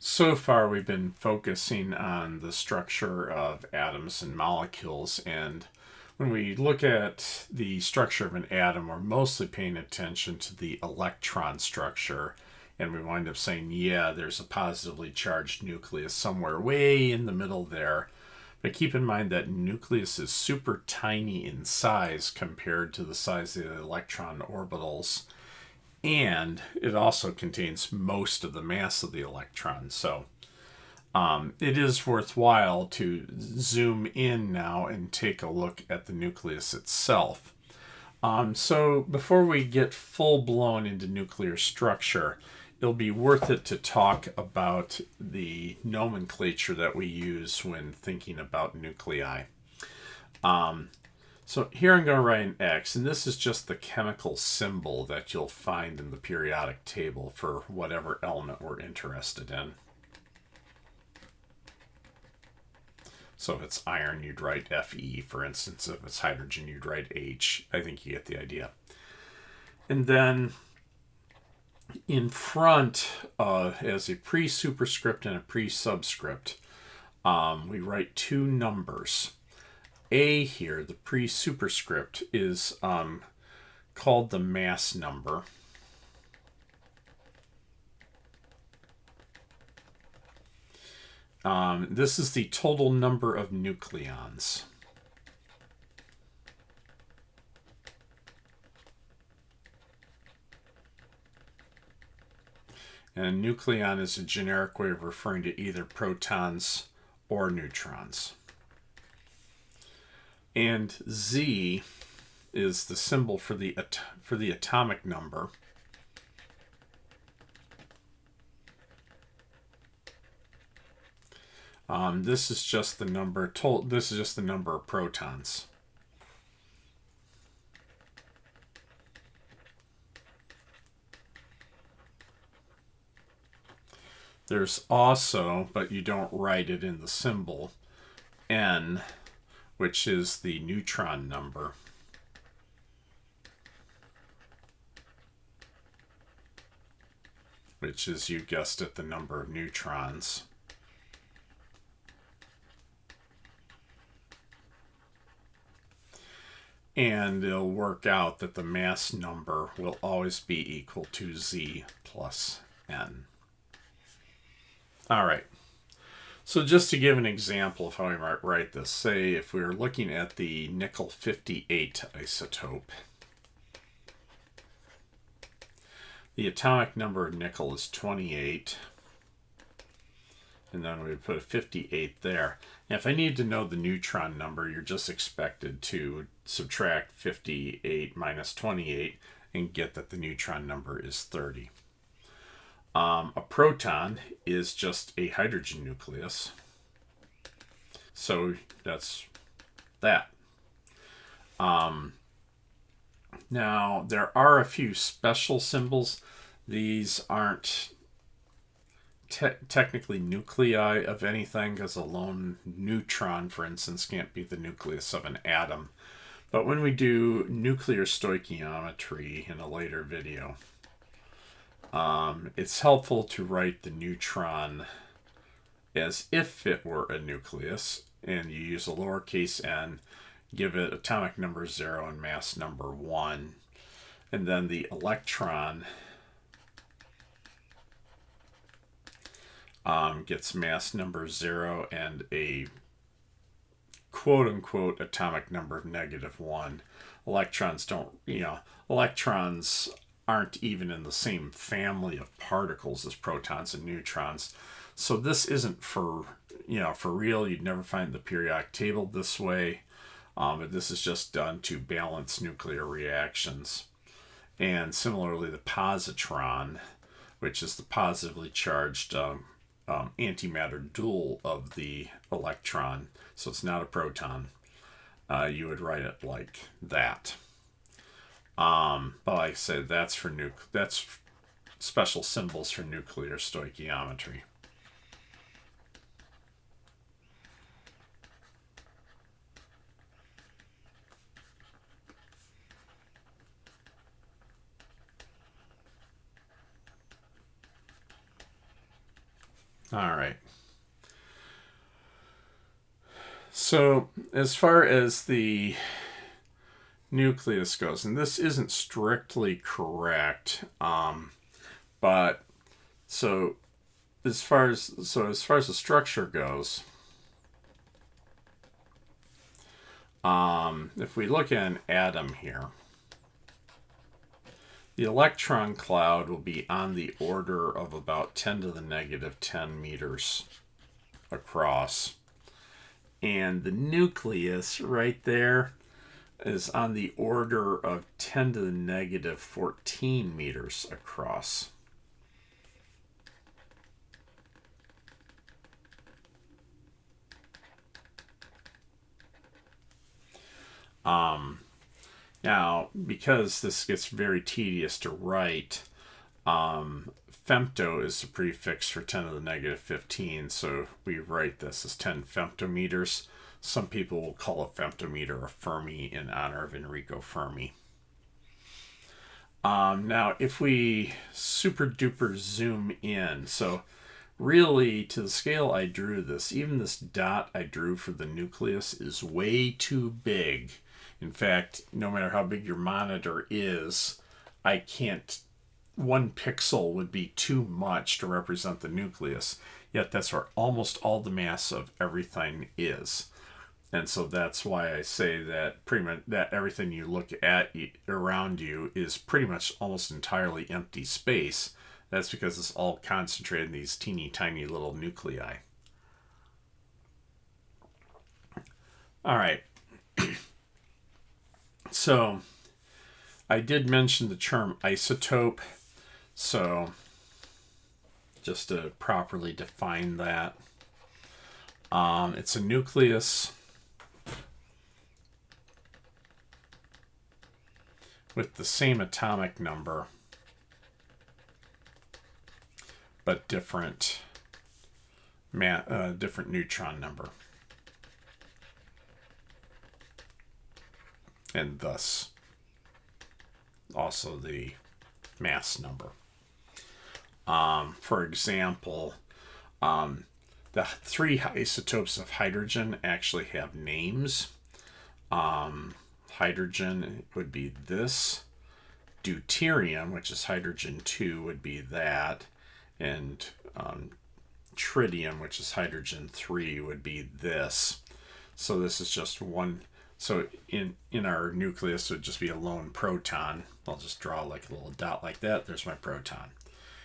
So far, we've been focusing on the structure of atoms and molecules, and when we look at the structure of an atom, we're mostly paying attention to the electron structure, and we wind up saying, yeah, there's a positively charged nucleus somewhere way in the middle there. But keep in mind that nucleus is super tiny in size compared to the size of the electron orbitals, and it also contains most of the mass of the electron. So it is worthwhile to zoom in now and take a look at the nucleus itself. So before we get full blown into nuclear structure, it'll be worth it to talk about the nomenclature that we use when thinking about nuclei. So here I'm going to write an X, and this is just the chemical symbol that you'll find in the periodic table for whatever element we're interested in. So if it's iron, you'd write Fe, for instance. If it's hydrogen, you'd write H. I think you get the idea. And then in front, as a pre-superscript and a pre-subscript, we write two numbers. A here, the pre-superscript, is called the mass number. This is the total number of nucleons. And a nucleon is a generic way of referring to either protons or neutrons. And Z is the symbol for the atomic number. This is just the number. This is just the number of protons. There's also, but you don't write it in the symbol, N, which is the neutron number. Which is, you guessed it, the number of neutrons. And it'll work out that the mass number will always be equal to Z plus N. All right. So just to give an example of how I might write this, say if we were looking at the nickel 58 isotope, the atomic number of nickel is 28, and then we would put a 58 there. Now, if I need to know the neutron number, you're just expected to subtract 58 minus 28 and get that the neutron number is 30. A proton is just a hydrogen nucleus. So that's that. Now, there are a few special symbols. These aren't technically nuclei of anything, because a lone neutron, for instance, can't be the nucleus of an atom. But when we do nuclear stoichiometry in a later video, it's helpful to write the neutron as if it were a nucleus, and you use a lowercase n, give it atomic number 0 and mass number 1. And then the electron gets mass number 0 and a quote-unquote atomic number of -1. Electrons don't, electrons aren't even in the same family of particles as protons and neutrons. So this isn't for real. You'd never find the periodic table this way. But this is just done to balance nuclear reactions. And similarly, the positron, which is the positively charged antimatter dual of the electron, so it's not a proton, you would write it like that. But like I said, that's special symbols for nuclear stoichiometry. All right. So as far as the nucleus goes, and this isn't strictly correct, but so as far as the structure goes, if we look at an atom here, the electron cloud will be on the order of about 10 to the negative 10 meters across. And the nucleus right there is on the order of 10 to the negative 14 meters across. Now, because this gets very tedious to write, femto is the prefix for 10 to the negative 15, so we write this as 10 femtometers. Some people will call a femtometer a Fermi in honor of Enrico Fermi. Now, if we super duper zoom in, so really to the scale I drew this, even this dot I drew for the nucleus is way too big. In fact, no matter how big your monitor is, I can't, 1 pixel would be too much to represent the nucleus. Yet that's where almost all the mass of everything is. And so that's why I say that pretty much that everything you look at around you is pretty much almost entirely empty space. That's because it's all concentrated in these teeny tiny little nuclei. All right. So I did mention the term isotope. So just to properly define that, it's a nucleus with the same atomic number but different neutron number, and thus also the mass number. For example, the 3 isotopes of hydrogen actually have names. Hydrogen would be this. Deuterium, which is hydrogen 2, would be that. And tritium, which is hydrogen 3, would be this. So this is just one. So in our nucleus, it would just be a lone proton. I'll just draw like a little dot like that. There's my proton.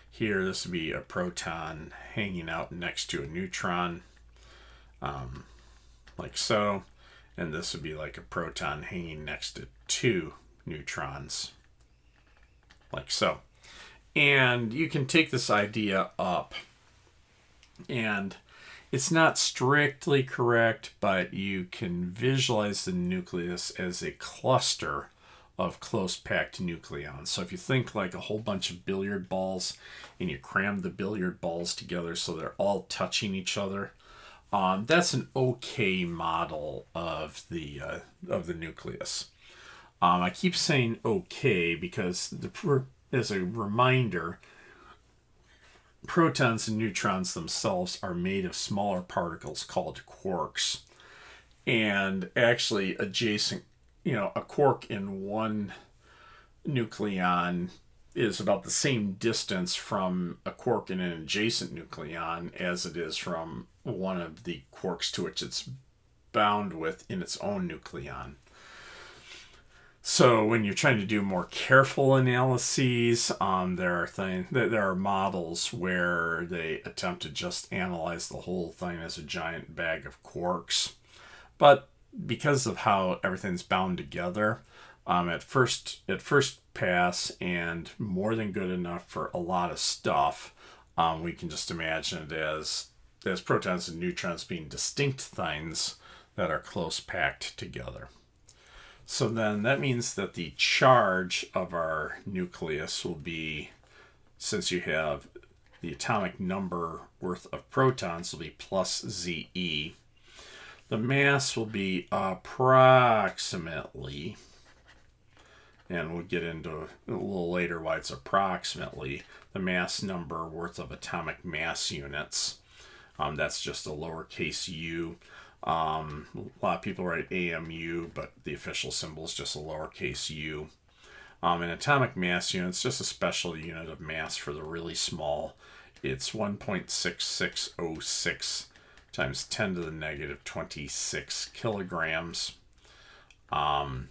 Here, this would be a proton hanging out next to a neutron, like so. And this would be like a proton hanging next to 2 neutrons, like so. And you can take this idea up, and it's not strictly correct, but you can visualize the nucleus as a cluster of close packed nucleons. So if you think like a whole bunch of billiard balls and you cram the billiard balls together so they're all touching each other, that's an okay model of the nucleus. I keep saying okay because as a reminder, protons and neutrons themselves are made of smaller particles called quarks. And actually adjacent, a quark in one nucleon is about the same distance from a quark in an adjacent nucleon as it is from one of the quarks to which it's bound with in its own nucleon. So when you're trying to do more careful analyses, there are models where they attempt to just analyze the whole thing as a giant bag of quarks. But because of how everything's bound together, at first pass and more than good enough for a lot of stuff, we can just imagine it as protons and neutrons being distinct things that are close packed together. So then that means that the charge of our nucleus will be, since you have the atomic number worth of protons, will be plus Ze. The mass will be approximately, and we'll get into a little later why it's approximately, the mass number worth of atomic mass units. That's just a lowercase u. A lot of people write AMU, but the official symbol is just a lowercase u. An atomic mass unit is just a special unit of mass for the really small. It's 1.6606 times 10 to the negative 26 kilograms. And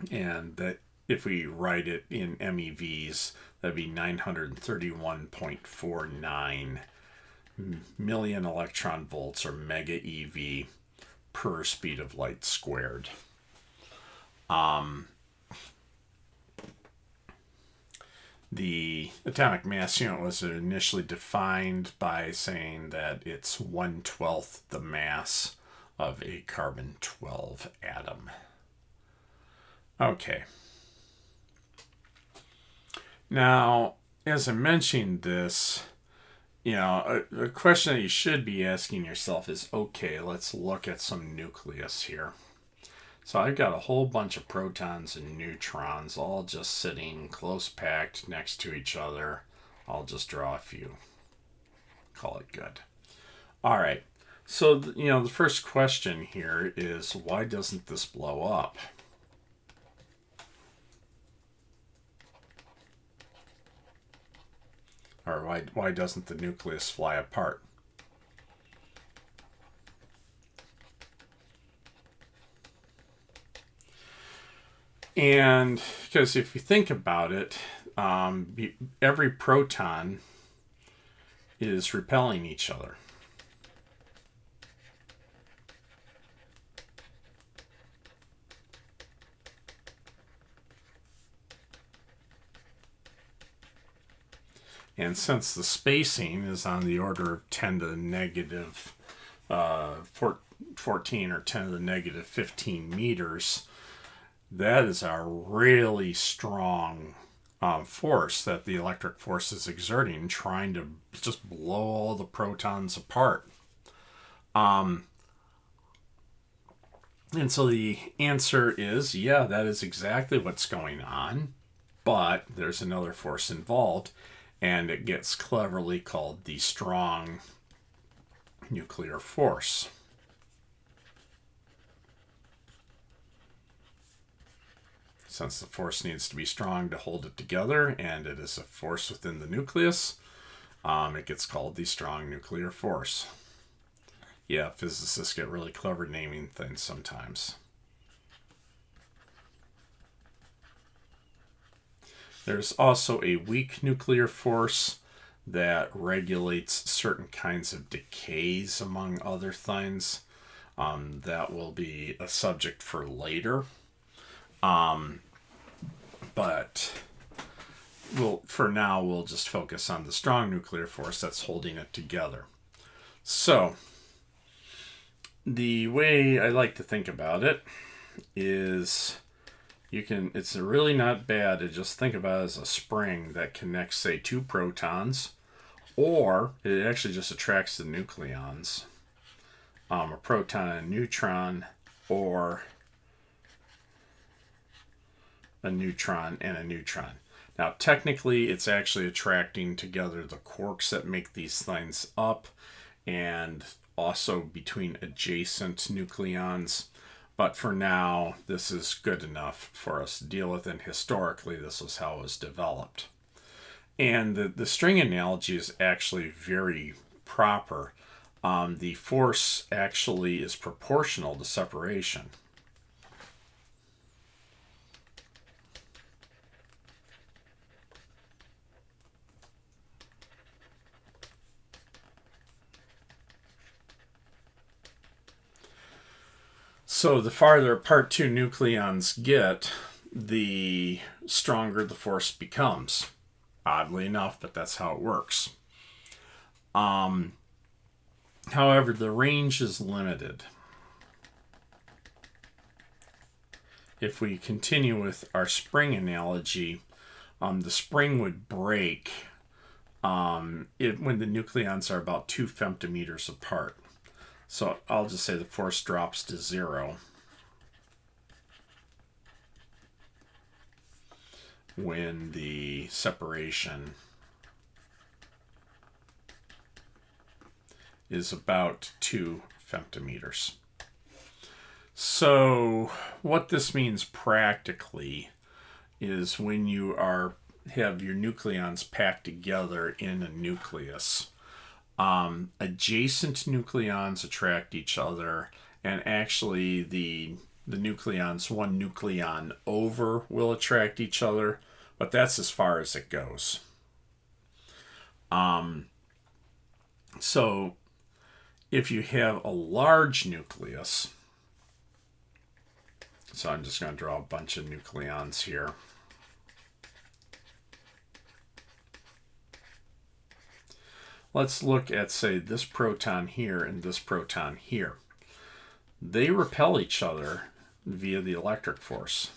that, if we write it in MeVs, that'd be 931.49 million electron volts, or mega eV, per speed of light squared. The atomic mass unit was initially defined by saying that it's 1/12 the mass of a carbon-12 atom. Okay. Now, as I mentioned this, a question that you should be asking yourself is, okay, let's look at some nucleus here. So I've got a whole bunch of protons and neutrons all just sitting close packed next to each other. I'll just draw a few. Call it good. All right. So, the first question here is, why doesn't this blow up? Or why doesn't the nucleus fly apart? And because if you think about it, every proton is repelling each other. And since the spacing is on the order of 10 to the negative 14 or 10 to the negative 15 meters, that is a really strong force that the electric force is exerting, trying to just blow all the protons apart. And so the answer is, yeah, that is exactly what's going on, but there's another force involved, and it gets cleverly called the strong nuclear force. Since the force needs to be strong to hold it together, and it is a force within the nucleus, it gets called the strong nuclear force. Yeah, physicists get really clever naming things sometimes. There's also a weak nuclear force that regulates certain kinds of decays, among other things. That will be a subject for later. But for now, we'll just focus on the strong nuclear force that's holding it together. So, the way I like to think about it is, it's really not bad to just think about it as a spring that connects, say, two protons, or it actually just attracts the nucleons. A proton and a neutron, or a neutron and a neutron. Now, technically, it's actually attracting together the quarks that make these things up, and also between adjacent nucleons. But for now, this is good enough for us to deal with, and historically, this is how it was developed. And the string analogy is actually very proper. The force actually is proportional to separation. So the farther apart two nucleons get, the stronger the force becomes. Oddly enough, but that's how it works. However, the range is limited. If we continue with our spring analogy, the spring would break when the nucleons are about 2 femtometers apart. So I'll just say the force drops to 0 when the separation is about 2 femtometers. So what this means practically is when you have your nucleons packed together in a nucleus, adjacent nucleons attract each other, and actually the nucleons one nucleon over will attract each other, but that's as far as it goes. So if you have a large nucleus, so I'm just going to draw a bunch of nucleons here. Let's look at, say, this proton here and this proton here. They repel each other via the electric force.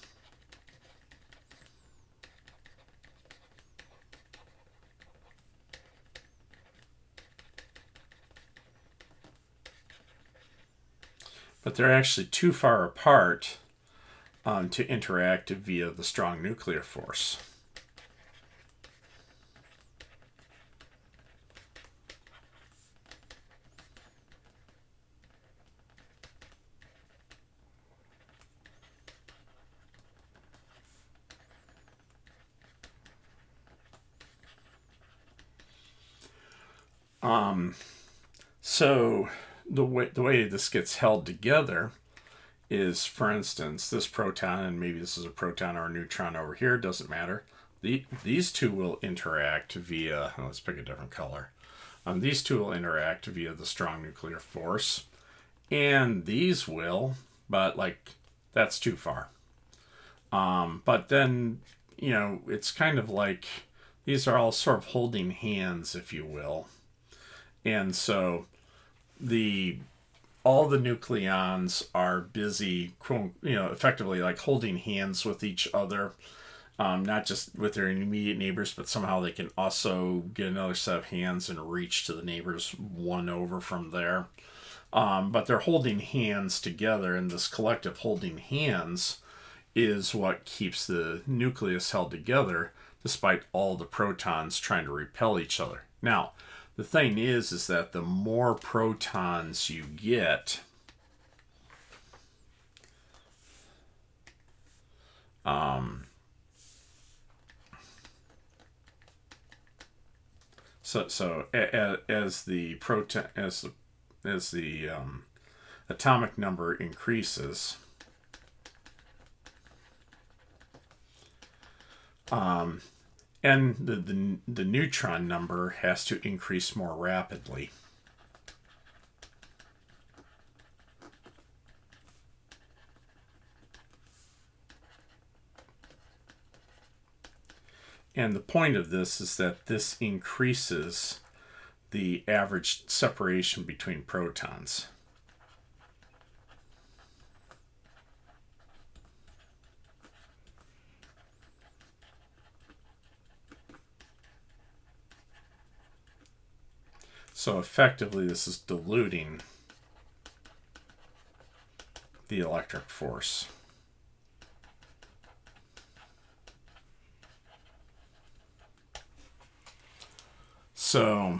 But they're actually too far apart to interact via the strong nuclear force. So the way this gets held together is, for instance, this proton, and maybe this is a proton or a neutron over here, doesn't matter. These two will interact via, let's pick a different color. These two will interact via the strong nuclear force, and these will, but like that's too far. But then, it's kind of like these are all sort of holding hands, if you will. And so all the nucleons are busy, effectively like holding hands with each other, not just with their immediate neighbors, but somehow they can also get another set of hands and reach to the neighbors one over from there. But they're holding hands together, and this collective holding hands is what keeps the nucleus held together, despite all the protons trying to repel each other. Now, the thing is that the more protons you get, as the atomic number increases, and the neutron number has to increase more rapidly. And the point of this is that this increases the average separation between protons. So effectively, this is diluting the electric force. So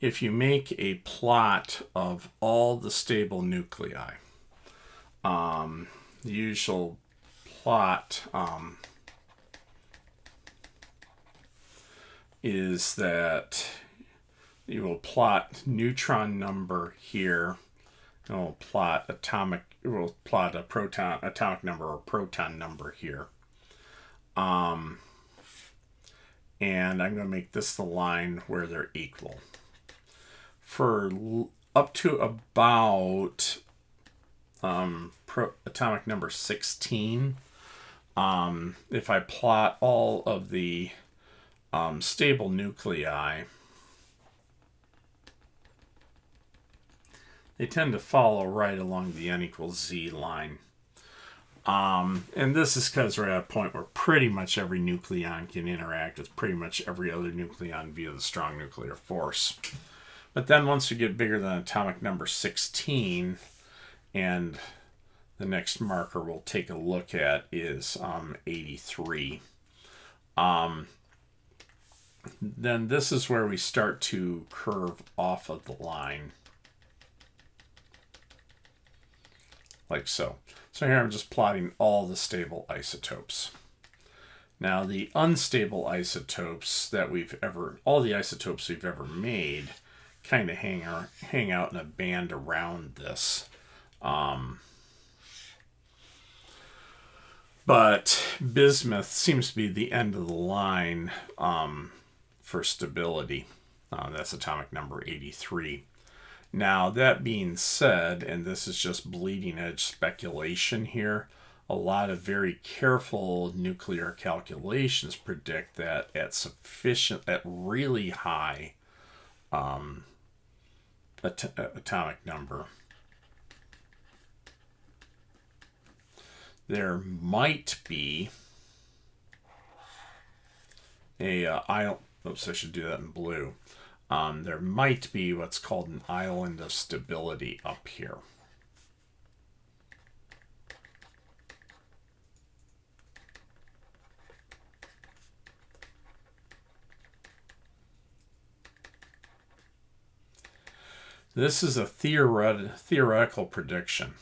if you make a plot of all the stable nuclei, the usual plot is that you will plot neutron number here, and we'll plot atomic number or proton number here. And I'm going to make this the line where they're equal. For up to about atomic number 16, if I plot all of the stable nuclei, they tend to follow right along the n equals z line. And this is because we're at a point where pretty much every nucleon can interact with pretty much every other nucleon via the strong nuclear force. But then once we get bigger than atomic number 16, and the next marker we'll take a look at is 83. then this is where we start to curve off of the line, like so. So here I'm just plotting all the stable isotopes. Now the unstable isotopes that all the isotopes we've ever made kind of hang out in a band around this. But bismuth seems to be the end of the line for stability. That's atomic number 83. Now, that being said, and this is just bleeding edge speculation here, a lot of very careful nuclear calculations predict that at really high atomic number, there might be oops, I should do that in blue. There might be what's called an island of stability up here. This is a theoretical prediction.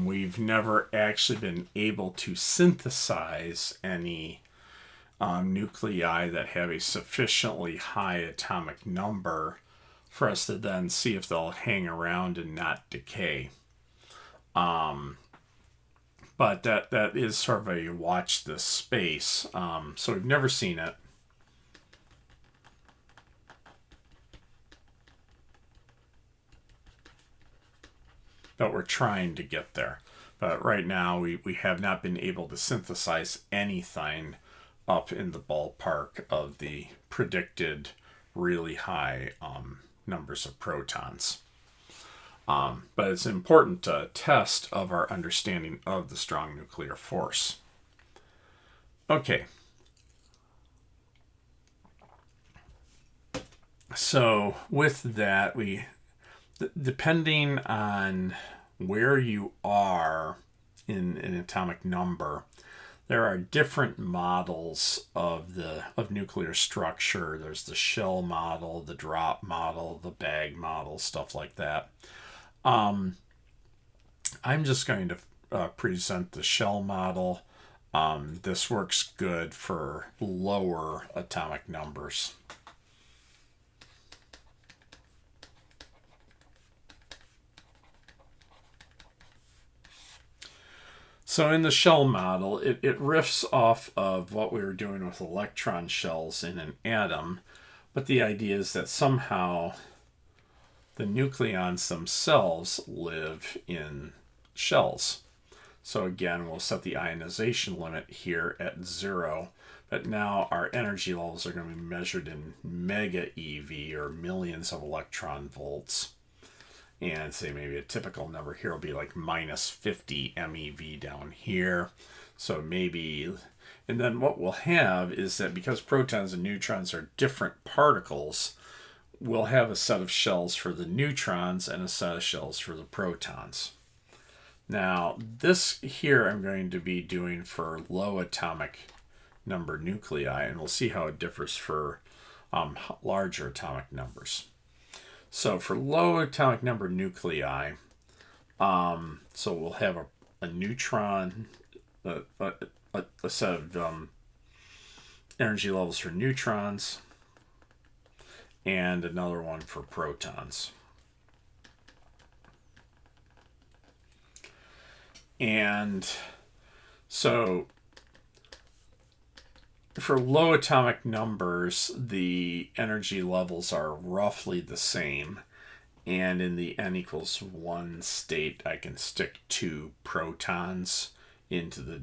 We've never actually been able to synthesize any nuclei that have a sufficiently high atomic number for us to then see if they'll hang around and not decay. But that is sort of a watch this space. So we've never seen it. But we're trying to get there. But right now we have not been able to synthesize anything up in the ballpark of the predicted really high numbers of protons. But it's an important test of our understanding of the strong nuclear force. Okay. So with that, depending on where you are in an atomic number, there are different models of nuclear structure. There's the shell model, the drop model, the bag model, stuff like that. I'm just going to present the shell model. This works good for lower atomic numbers. So in the shell model, it riffs off of what we were doing with electron shells in an atom, but the idea is that somehow the nucleons themselves live in shells. So again, we'll set the ionization limit here at 0, but now our energy levels are going to be measured in mega eV, or millions of electron volts. And say maybe a typical number here will be like minus 50 MeV down here. So maybe, and then what we'll have is that because protons and neutrons are different particles, we'll have a set of shells for the neutrons and a set of shells for the protons. Now, this here I'm going to be doing for low atomic number nuclei, and we'll see how it differs for larger atomic numbers. So for low atomic number nuclei, so we'll have a neutron, a set of energy levels for neutrons, and another one for protons. And so for low atomic numbers, the energy levels are roughly the same. And in the n equals 1 state, I can stick 2 protons into the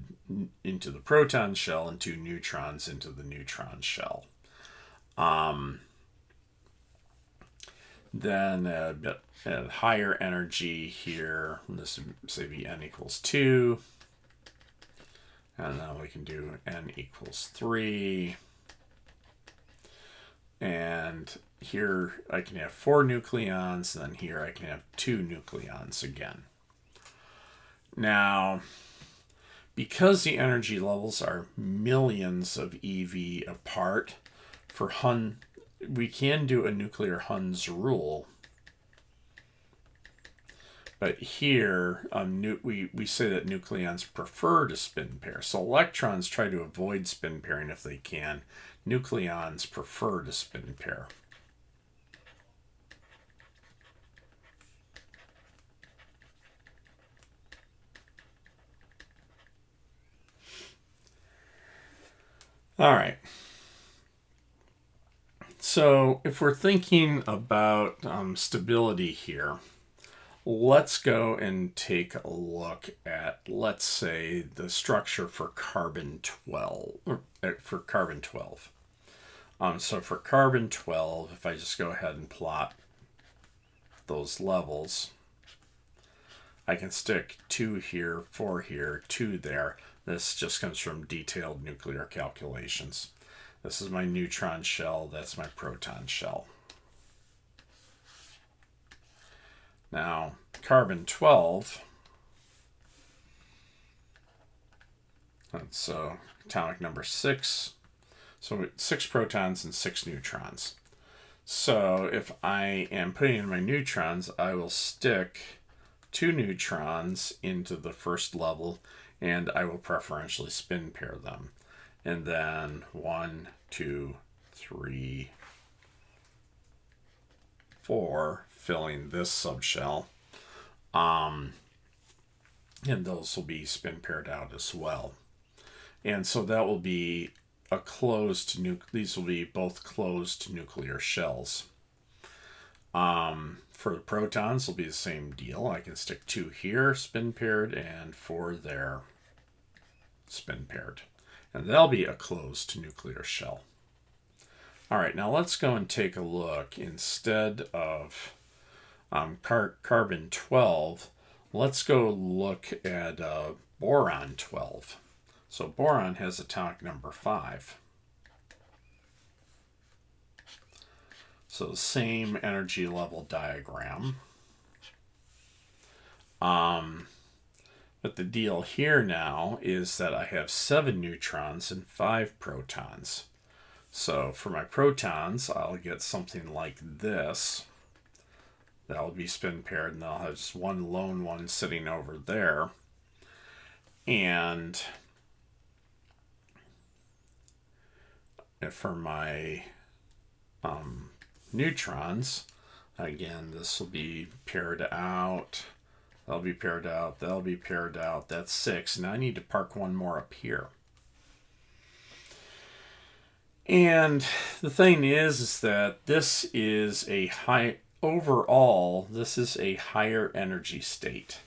proton shell and 2 neutrons into the neutron shell. Then at higher energy here, this would say be n equals 2. And then we can do n equals 3. And here I can have 4 nucleons, and then here I can have 2 nucleons again. Now, because the energy levels are millions of eV apart, for Hun, we can do a nuclear Hund's rule. But here, we say that nucleons prefer to spin pair. So electrons try to avoid spin pairing if they can. Nucleons prefer to spin pair. All right. So if we're thinking about stability here, let's go and take a look at, let's say, the structure for carbon 12. For carbon 12. So for carbon 12, if I just go ahead and plot those levels, I can stick 2 here, 4 here, 2 there. This just comes from detailed nuclear calculations. This is my neutron shell. That's my proton shell. Now, carbon 12, so atomic number 6. So 6 protons and 6 neutrons. So if I am putting in my neutrons, I will stick 2 neutrons into the first level, and I will preferentially spin pair them. And then 1, 2, 3, 4, filling this subshell. And those will be spin paired out as well. And so that will be a closed these will be both closed nuclear shells. For the protons, will be the same deal. I can stick 2 here, spin paired, and 4 there, spin paired. And that'll be a closed nuclear shell. All right, now let's go and take a look. Instead of carbon 12, let's go look at boron 12. So boron has atomic number 5. So same energy level diagram. But the deal here now is that I have 7 neutrons and 5 protons. So for my protons, I'll get something like this. That'll be spin paired, and I'll have just one lone one sitting over there. And for my neutrons, again, this will be paired out. That'll be paired out. That'll be paired out. That's 6. Now I need to park one more up here. And the thing is that this is a overall, this is a higher energy state.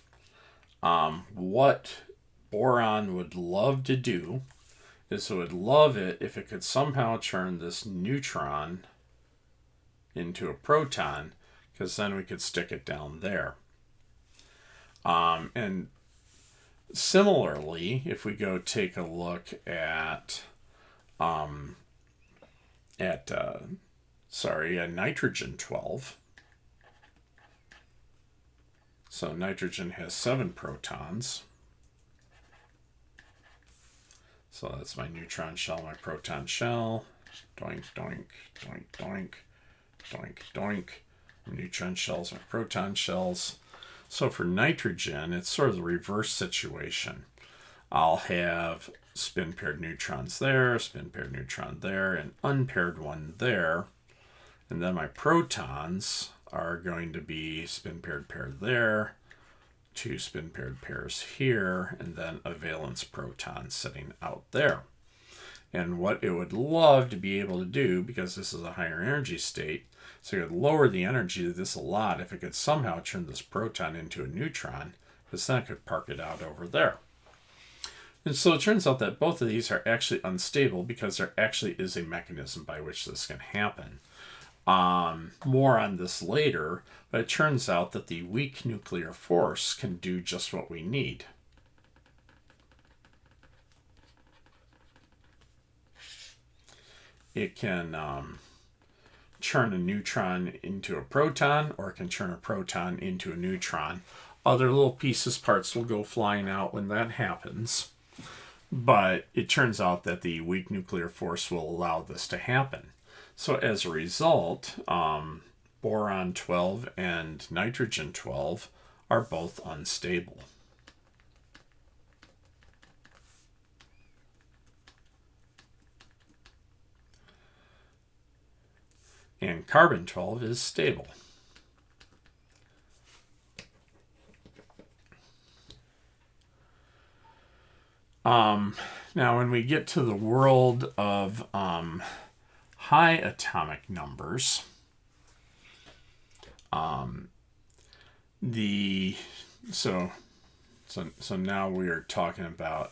What boron would love to do is it would love it if it could somehow turn this neutron into a proton, because then we could stick it down there. And similarly, if we go take a look at nitrogen 12. So nitrogen has 7 protons. So that's my neutron shell, my proton shell. Doink, doink, doink, doink, doink, doink. Neutron shells, my proton shells. So for nitrogen, it's sort of the reverse situation. I'll have spin paired neutrons there, spin paired neutron there, and unpaired one there. And then my protons are going to be spin paired pair there, 2 spin paired pairs here, and then a valence proton sitting out there. And what it would love to be able to do, because this is a higher energy state, so it would lower the energy of this a lot if it could somehow turn this proton into a neutron, because then it could park it out over there. And so it turns out that both of these are actually unstable because there actually is a mechanism by which this can happen. More on this later, but it turns out that the weak nuclear force can do just what we need. It can turn a neutron into a proton, or it can turn a proton into a neutron. Other little pieces, parts will go flying out when that happens. But it turns out that the weak nuclear force will allow this to happen. So as a result, boron 12 and nitrogen 12 are both unstable. And carbon 12 is stable. Now, when we get to the world of high atomic numbers, so now we are talking about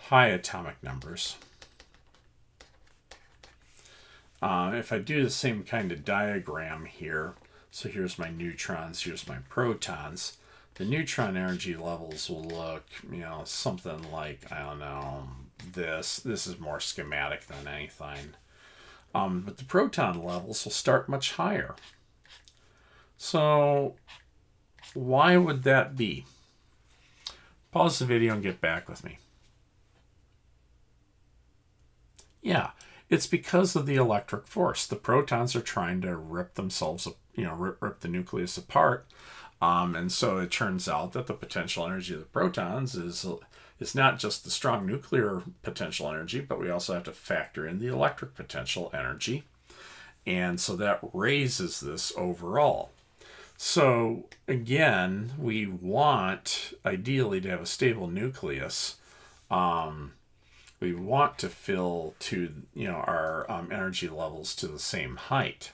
high atomic numbers. If I do the same kind of diagram here, so here's my neutrons, here's my protons, the neutron energy levels will look, something like, I don't know, this. This is more schematic than anything. But the proton levels will start much higher. So why would that be? Pause the video and get back with me. Yeah, it's because of the electric force. The protons are trying to rip themselves, rip the nucleus apart. And so it turns out that the potential energy of the protons is not just the strong nuclear potential energy, but we also have to factor in the electric potential energy. And so that raises this overall. So again, we want ideally to have a stable nucleus. We want to fill to our energy levels to the same height.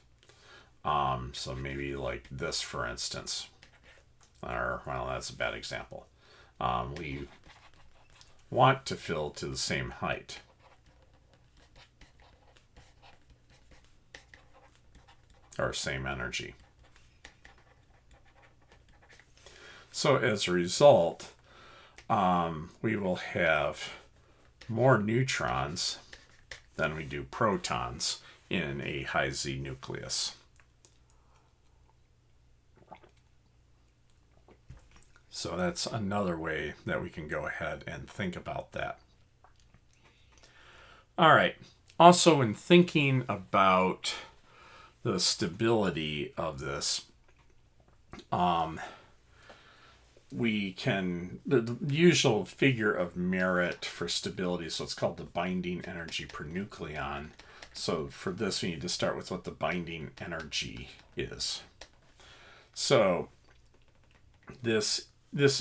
So maybe like this, for instance. Or, well, that's a bad example. We want to fill to the same height. Or same energy. So as a result, we will have more neutrons than we do protons in a high Z nucleus. So that's another way that we can go ahead and think about that. All right. Also, in thinking about the stability of this, we can, the usual figure of merit for stability, so it's called the binding energy per nucleon. So for this, we need to start with what the binding energy is. So this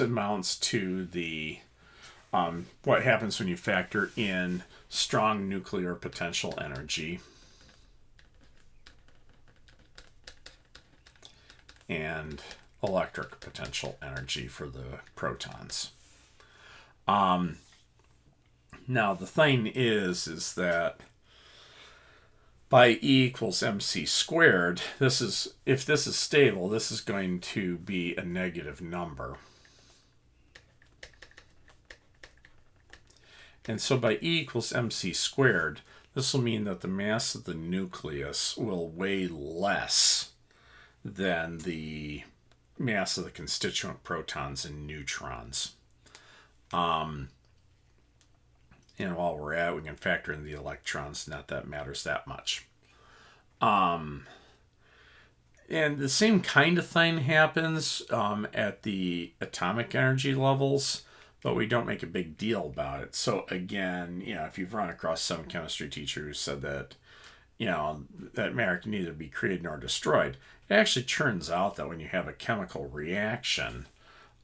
amounts to the what happens when you factor in strong nuclear potential energy and electric potential energy for the protons. Now the thing is that by E equals mc squared, if this is stable, this is going to be a negative number. And so by E equals mc squared, this will mean that the mass of the nucleus will weigh less than the mass of the constituent protons and neutrons. And while we're at it, we can factor in the electrons, not that matters that much. And the same kind of thing happens at the atomic energy levels, but we don't make a big deal about it. So again, if you've run across some chemistry teacher who said that, that matter can neither be created nor destroyed, it actually turns out that when you have a chemical reaction,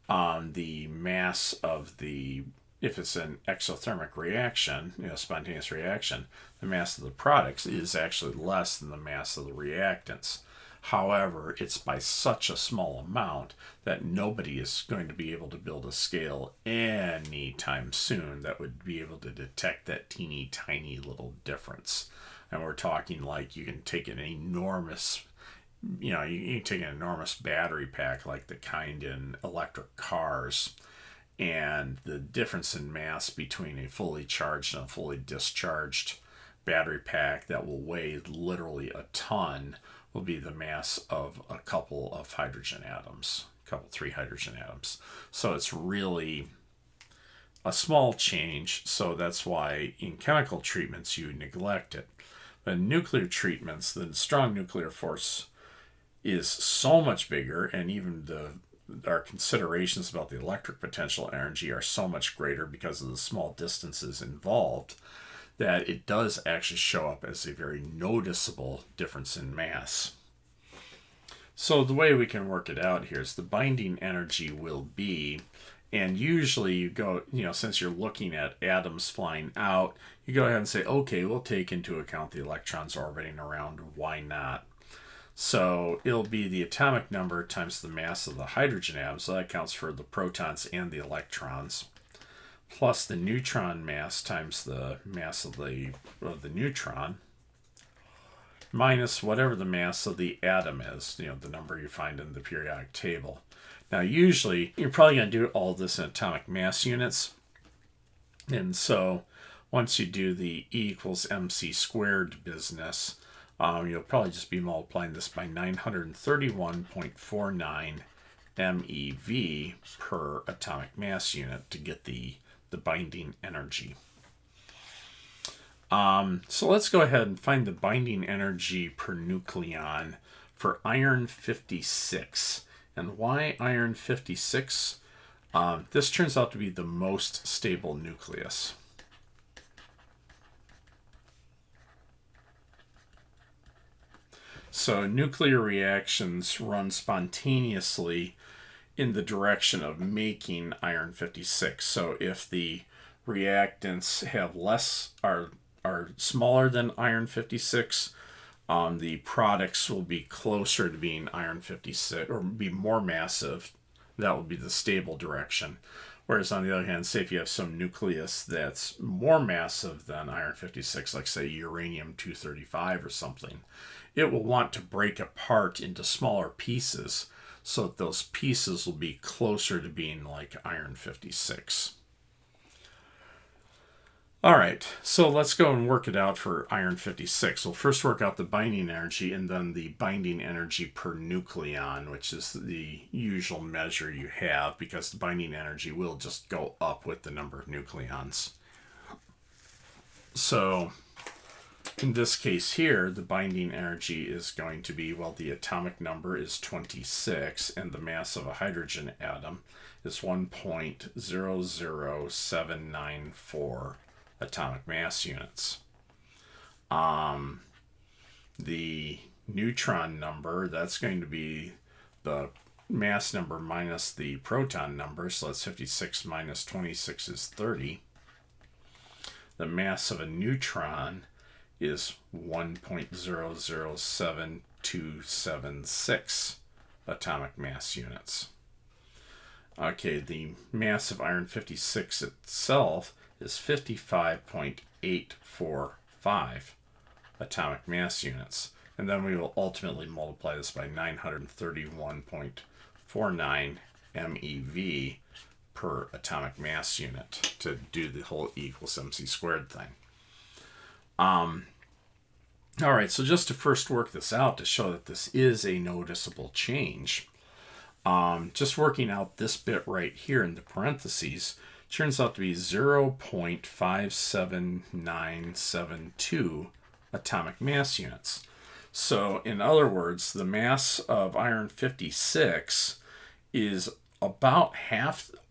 the mass of if it's an exothermic reaction, spontaneous reaction, the mass of the products is actually less than the mass of the reactants. However, it's by such a small amount that nobody is going to be able to build a scale anytime soon that would be able to detect that teeny tiny little difference. And we're talking like you can take an enormous, you can take an enormous battery pack like the kind in electric cars, and the difference in mass between a fully charged and a fully discharged battery pack that will weigh literally a ton will be the mass of a couple of hydrogen atoms, three hydrogen atoms. So it's really a small change, so that's why in chemical treatments you neglect it. But in nuclear treatments, the strong nuclear force is so much bigger, and even our considerations about the electric potential energy are so much greater because of the small distances involved, that it does actually show up as a very noticeable difference in mass. So the way we can work it out here is the binding energy will be, and usually you go, since you're looking at atoms flying out, you go ahead and say, okay, we'll take into account the electrons orbiting around. Why not? So it'll be the atomic number times the mass of the hydrogen atom, so that accounts for the protons and the electrons, plus the neutron mass times the mass of the neutron, minus whatever the mass of the atom is, the number you find in the periodic table. Now, usually, you're probably going to do all this in atomic mass units. And so, once you do the E equals mc squared business, you'll probably just be multiplying this by 931.49 MeV per atomic mass unit to get the binding energy. So let's go ahead and find the binding energy per nucleon for iron 56. And why iron 56? This turns out to be the most stable nucleus. So nuclear reactions run spontaneously in the direction of making iron 56. So if the reactants have are smaller than iron 56, the products will be closer to being iron 56 or be more massive. That will be the stable direction. Whereas on the other hand, say if you have some nucleus that's more massive than iron 56, like say uranium 235 or something, it will want to break apart into smaller pieces so that those pieces will be closer to being like iron 56. All right, so let's go and work it out for iron 56. We'll first work out the binding energy and then the binding energy per nucleon, which is the usual measure you have because the binding energy will just go up with the number of nucleons. So in this case here, the binding energy is going to be, well, the atomic number is 26 and the mass of a hydrogen atom is 1.00794 atomic mass units. The neutron number, that's going to be the mass number minus the proton number, so that's 56 minus 26 is 30. The mass of a neutron is 1.007276 atomic mass units. Okay, the mass of iron 56 itself is 55.845 atomic mass units. And then we will ultimately multiply this by 931.49 MeV per atomic mass unit to do the whole E equals mc squared thing. All right, so just to first work this out to show that this is a noticeable change, just working out this bit right here in the parentheses turns out to be 0.57972 atomic mass units. So in other words, the mass of iron 56 is about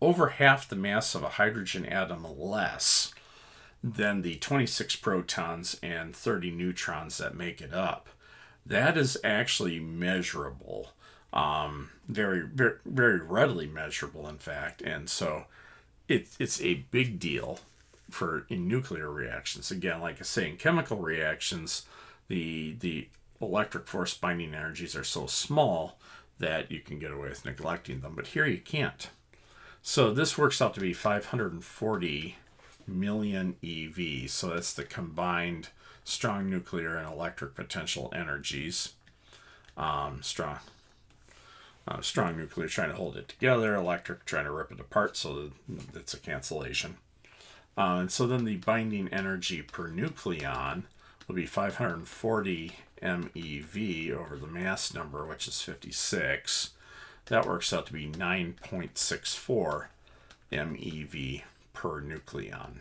over half the mass of a hydrogen atom less than the 26 protons and 30 neutrons that make it up. That is actually measurable, very, very, very readily measurable, in fact. And so it's a big deal in nuclear reactions. Again, like I say, in chemical reactions, the electric force binding energies are so small that you can get away with neglecting them. But here you can't. So this works out to be 540 million EV. So that's the combined strong nuclear and electric potential energies. Strong nuclear trying to hold it together, electric trying to rip it apart, so it's a cancellation. And so then the binding energy per nucleon will be 540 MeV over the mass number, which is 56. That works out to be 9.64 MeV per nucleon.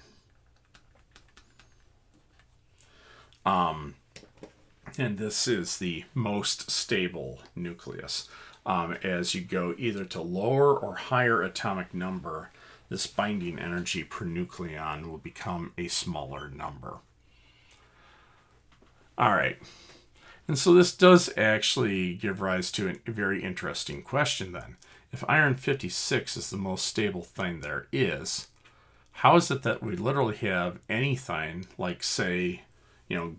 And this is the most stable nucleus. As you go either to lower or higher atomic number, this binding energy per nucleon will become a smaller number. All right. And so this does actually give rise to a very interesting question then. If iron 56 is the most stable thing there is, how is it that we literally have anything like, say,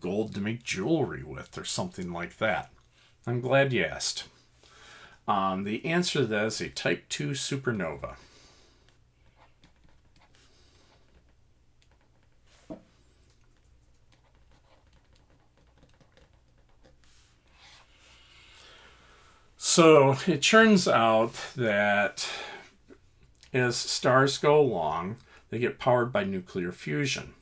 gold to make jewelry with or something like that? I'm glad you asked. The answer to that is a type 2 supernova. So it turns out that as stars go along, they get powered by nuclear fusion.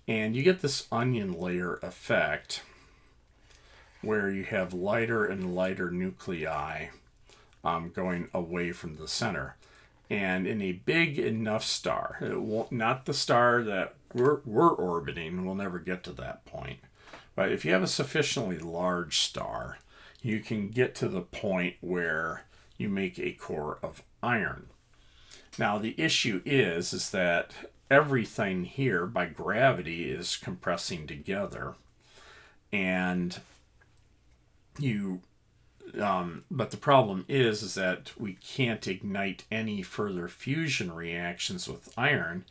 And you get this onion layer effect where you have lighter and lighter nuclei going away from the center. And in a big enough star, not the star that we're orbiting, we'll never get to that point. But if you have a sufficiently large star, you can get to the point where you make a core of iron. Now the issue is that everything here by gravity is compressing together, and but the problem is that we can't ignite any further fusion reactions with iron,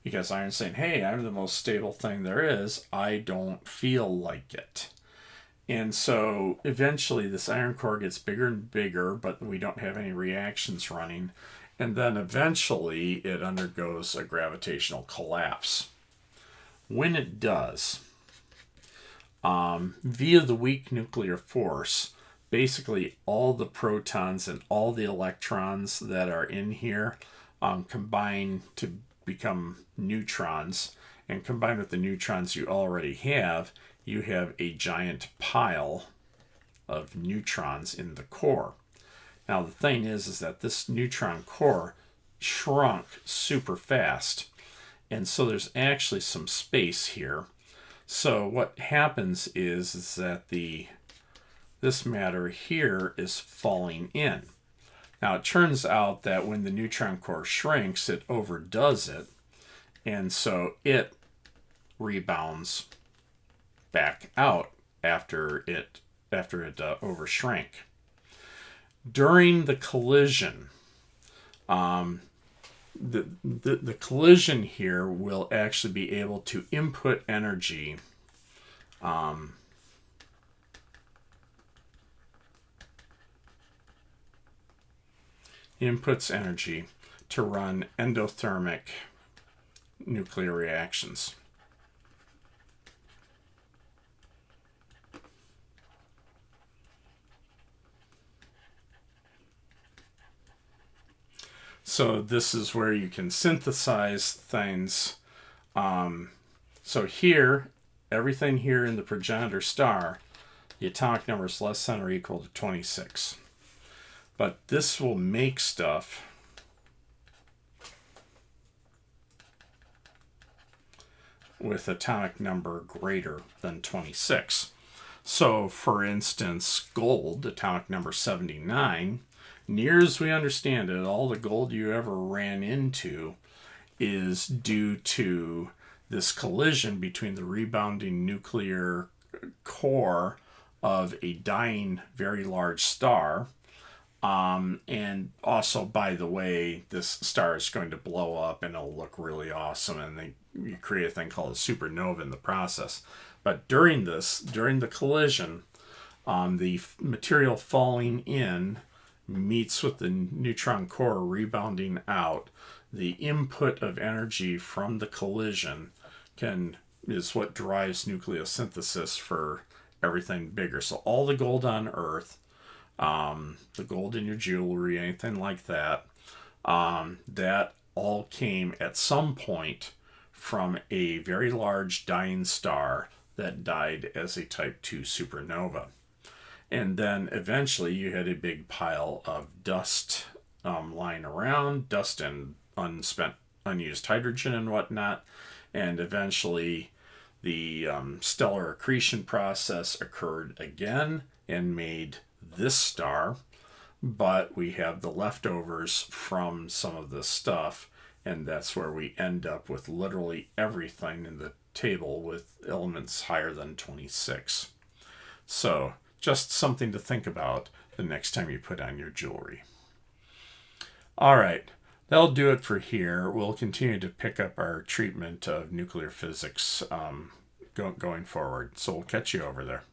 because iron's saying, hey, I'm the most stable thing there is, I don't feel like it. And so eventually this iron core gets bigger and bigger, but we don't have any reactions running. And then eventually it undergoes a gravitational collapse. When it does, via the weak nuclear force, basically all the protons and all the electrons that are in here combine to become neutrons. And combined with the neutrons you already have, you have a giant pile of neutrons in the core. Now the thing is that this neutron core shrunk super fast, and so there's actually some space here. So what happens is that this matter here is falling in. Now it turns out that when the neutron core shrinks, it overdoes it, and so it rebounds back out after it overshrank. During the collision, the collision here will actually be able to input energy inputs energy to run endothermic nuclear reactions. So this is where you can synthesize things. So here, everything here in the progenitor star, the atomic number is less than or equal to 26. But this will make stuff with atomic number greater than 26. So, for instance, gold, atomic number 79, near as we understand it, all the gold you ever ran into is due to this collision between the rebounding nuclear core of a dying very large star. And also, by the way, this star is going to blow up and it'll look really awesome, and you create a thing called a supernova in the process. But during the collision, the material falling in meets with the neutron core rebounding out. The input of energy from the collision is what drives nucleosynthesis for everything bigger. So all the gold on Earth, the gold in your jewelry, anything like that, that all came at some point from a very large dying star that died as a type 2 supernova. And then eventually you had a big pile of dust lying around, dust and unused hydrogen and whatnot. And eventually the stellar accretion process occurred again and made this star. But we have the leftovers from some of this stuff, and that's where we end up with literally everything in the table with elements higher than 26. So just something to think about the next time you put on your jewelry. All right, that'll do it for here. We'll continue to pick up our treatment of nuclear physics going forward. So we'll catch you over there.